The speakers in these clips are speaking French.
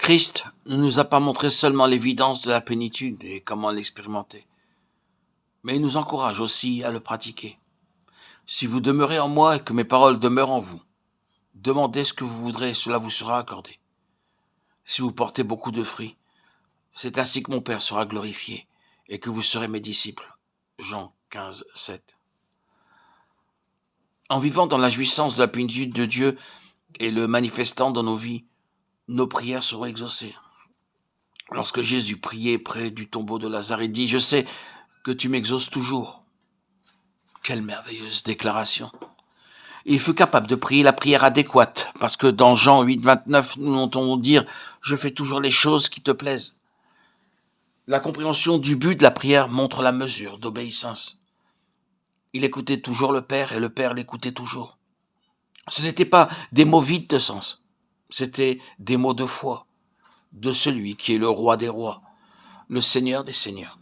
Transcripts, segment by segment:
Christ ne nous a pas montré seulement l'évidence de la plénitude et comment l'expérimenter, mais il nous encourage aussi à le pratiquer. Si vous demeurez en moi et que mes paroles demeurent en vous, demandez ce que vous voudrez et cela vous sera accordé. Si vous portez beaucoup de fruits, c'est ainsi que mon Père sera glorifié et que vous serez mes disciples. Jean 15, 7. En vivant dans la jouissance de la plénitude de Dieu et le manifestant dans nos vies, nos prières seront exaucées. Lorsque Jésus priait près du tombeau de Lazare, il dit « Je sais que tu m'exauces toujours ». Quelle merveilleuse déclaration. Il fut capable de prier la prière adéquate, parce que dans Jean 8, 29, nous entendons dire « Je fais toujours les choses qui te plaisent ». La compréhension du but de la prière montre la mesure d'obéissance. Il écoutait toujours le Père et le Père l'écoutait toujours. Ce n'étaient pas des mots vides de sens, c'était des mots de foi, de celui qui est le roi des rois, le Seigneur des seigneurs.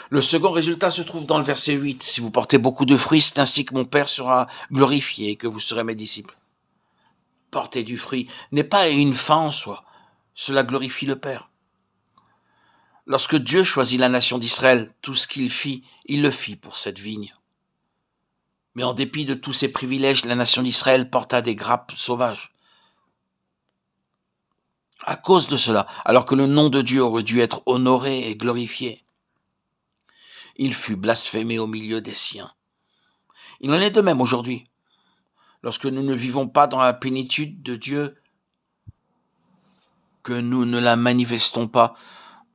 Le second résultat se trouve dans le verset 8. Si vous portez beaucoup de fruits, c'est ainsi que mon Père sera glorifié et que vous serez mes disciples. Porter du fruit n'est pas une fin en soi. Cela glorifie le Père. Lorsque Dieu choisit la nation d'Israël, tout ce qu'il fit, il le fit pour cette vigne. Mais en dépit de tous ses privilèges, la nation d'Israël porta des grappes sauvages. À cause de cela, alors que le nom de Dieu aurait dû être honoré et glorifié, il fut blasphémé au milieu des siens. Il en est de même aujourd'hui. Lorsque nous ne vivons pas dans la plénitude de Dieu, que nous ne la manifestons pas,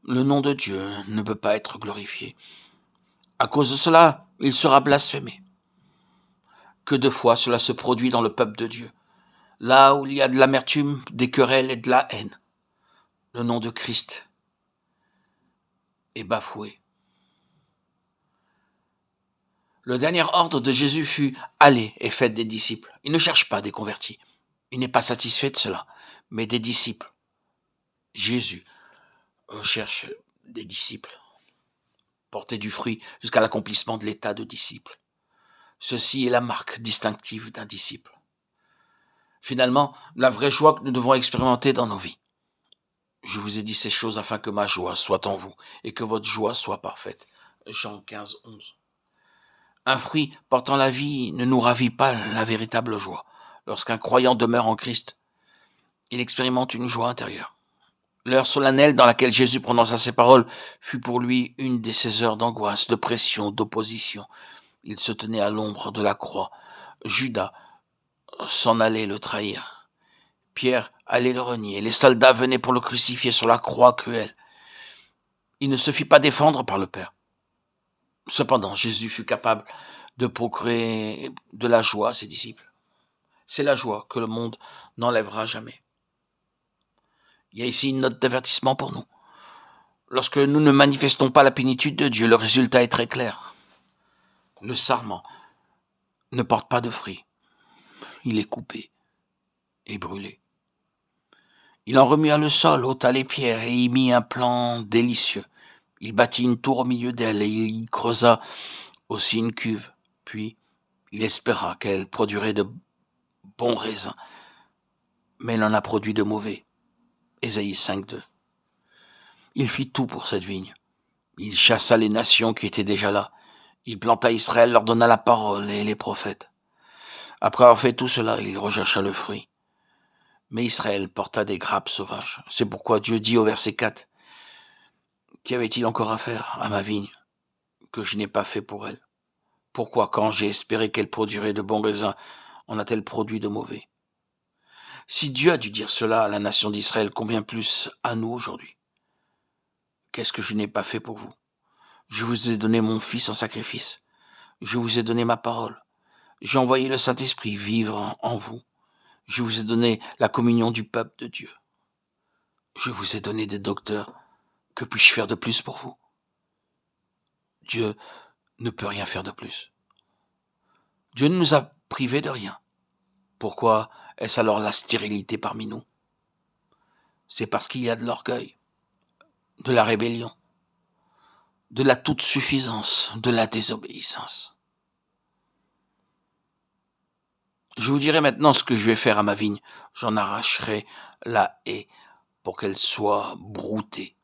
le nom de Dieu ne peut pas être glorifié. À cause de cela, il sera blasphémé. Que de fois cela se produit dans le peuple de Dieu, là où il y a de l'amertume, des querelles et de la haine. Le nom de Christ est bafoué. Le dernier ordre de Jésus fut « Allez et faites des disciples ». Il ne cherche pas des convertis. Il n'est pas satisfait de cela, mais des disciples. Jésus cherche des disciples. Porter du fruit jusqu'à l'accomplissement de l'état de disciple. Ceci est la marque distinctive d'un disciple. Finalement, la vraie joie que nous devons expérimenter dans nos vies. Je vous ai dit ces choses afin que ma joie soit en vous et que votre joie soit parfaite. Jean 15, 11. Un fruit portant la vie ne nous ravit pas la véritable joie. Lorsqu'un croyant demeure en Christ, il expérimente une joie intérieure. L'heure solennelle dans laquelle Jésus prononça ces paroles fut pour lui une de ces heures d'angoisse, de pression, d'opposition. Il se tenait à l'ombre de la croix. Judas s'en allait le trahir. Pierre allait le renier. Les soldats venaient pour le crucifier sur la croix cruelle. Il ne se fit pas défendre par le Père. Cependant, Jésus fut capable de procurer de la joie à ses disciples. C'est la joie que le monde n'enlèvera jamais. Il y a ici une note d'avertissement pour nous. Lorsque nous ne manifestons pas la plénitude de Dieu, le résultat est très clair. Le sarment ne porte pas de fruits. Il est coupé et brûlé. Il en remua le sol, ôta les pierres et y mit un plan délicieux. Il bâtit une tour au milieu d'elle et il y creusa aussi une cuve. Puis, il espéra qu'elle produirait de bons raisins. Mais elle en a produit de mauvais. Ésaïe 5:2. Il fit tout pour cette vigne. Il chassa les nations qui étaient déjà là. Il planta Israël, leur donna la parole et les prophètes. Après avoir fait tout cela, il rechercha le fruit. Mais Israël porta des grappes sauvages. C'est pourquoi Dieu dit au verset 4, « Qu'avait-il encore à faire à ma vigne que je n'ai pas fait pour elle? Pourquoi, quand j'ai espéré qu'elle produirait de bons raisins, en a-t-elle produit de mauvais? » Si Dieu a dû dire cela à la nation d'Israël, combien plus à nous aujourd'hui? Qu'est-ce que je n'ai pas fait pour vous? Je vous ai donné mon Fils en sacrifice. Je vous ai donné ma parole. J'ai envoyé le Saint-Esprit vivre en vous. Je vous ai donné la communion du peuple de Dieu. Je vous ai donné des docteurs. Que puis-je faire de plus pour vous? Dieu ne peut rien faire de plus. Dieu ne nous a privés de rien. Pourquoi est-ce alors la stérilité parmi nous? C'est parce qu'il y a de l'orgueil, de la rébellion, de la toute-suffisance, de la désobéissance. Je vous dirai maintenant ce que je vais faire à ma vigne. J'en arracherai la haie pour qu'elle soit broutée.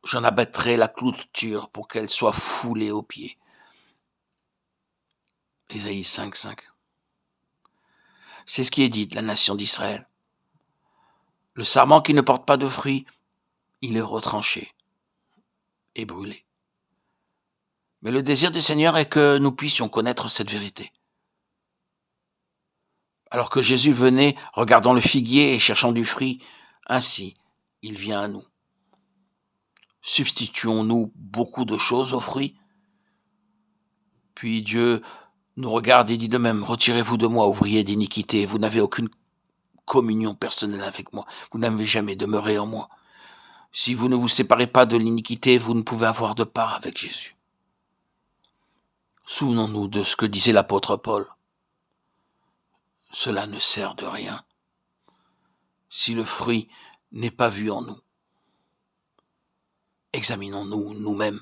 J'en abattrai la clôture pour qu'elle soit foulée aux pieds. Ésaïe 5:5. C'est ce qui est dit de la nation d'Israël. Le sarment qui ne porte pas de fruits, il est retranché et brûlé. Mais le désir du Seigneur est que nous puissions connaître cette vérité. Alors que Jésus venait, regardant le figuier et cherchant du fruit, ainsi, il vient à nous. Substituons-nous beaucoup de choses aux fruits? Puis Dieu nous regarde et dit de même, retirez-vous de moi, ouvriers d'iniquité, vous n'avez aucune communion personnelle avec moi, vous n'avez jamais demeuré en moi. Si vous ne vous séparez pas de l'iniquité, vous ne pouvez avoir de part avec Jésus. Souvenons-nous de ce que disait l'apôtre Paul. Cela ne sert de rien si le fruit n'est pas vu en nous. Examinons-nous nous-mêmes